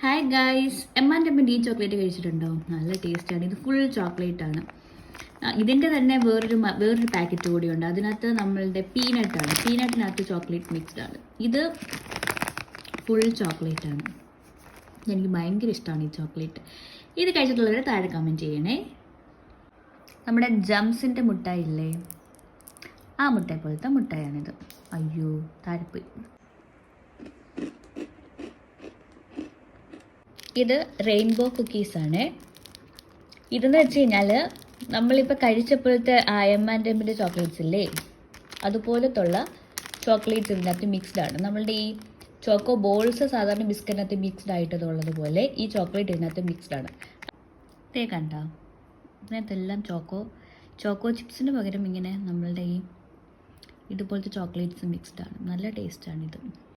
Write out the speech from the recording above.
Hi guys, എമ്മാൻ്റെ ഈ chocolate കഴിച്ചിട്ടുണ്ടോ? നല്ല ടേസ്റ്റാണ്. ഇത് ഫുൾ ചോക്ലേറ്റ് ആണ്. ഇതിൻ്റെ തന്നെ വേറൊരു പാക്കറ്റ് കൂടിയുണ്ട്. അതിനകത്ത് നമ്മളുടെ പീനട്ടാണ്. പീനട്ടിനകത്ത് ചോക്ലേറ്റ് മിക്സ്ഡ് ആണ്. ഇത് ഫുൾ ചോക്ലേറ്റ് ആണ്. എനിക്ക് ഭയങ്കര ഇഷ്ടമാണ് ഈ ചോക്ലേറ്റ്. ഇത് കഴിച്ചിട്ടുള്ളവരെ താഴെ കമൻറ്റ് ചെയ്യണേ. നമ്മുടെ ജംസിൻ്റെ മുട്ടായി ഇല്ലേ, ആ മുട്ടായി പോലത്തെ മുട്ടായാണിത്. അയ്യോ, താഴെപ്പോയി. ഇത് റെയിൻബോ കുക്കീസാണ്. ഇതെന്ന് വെച്ച് കഴിഞ്ഞാൽ നമ്മളിപ്പോൾ കഴിച്ചപ്പോഴത്തെ M&M's ചോക്ലേറ്റ്സ് ഇല്ലേ, അതുപോലത്തുള്ള ചോക്ലേറ്റ്സ് ഇതിനകത്ത് മിക്സ്ഡ് ആണ്. നമ്മളുടെ ഈ ചോക്കോ ബോൾസ് സാധാരണ ബിസ്ക്കറ്റിനകത്ത് മിക്സ്ഡ് ആയിട്ടുള്ളതുപോലെ ഈ ചോക്ലേറ്റ് ഇതിനകത്ത് മിക്സ്ഡ് ആണ്. ഇതേ കണ്ട, ഇതിനകത്തെല്ലാം ചോക്കോ ചിപ്സിന് പകരം ഇങ്ങനെ നമ്മളുടെ ഈ ഇതുപോലത്തെ ചോക്ലേറ്റ്സ് മിക്സ്ഡ് ആണ്. നല്ല ടേസ്റ്റാണിത്.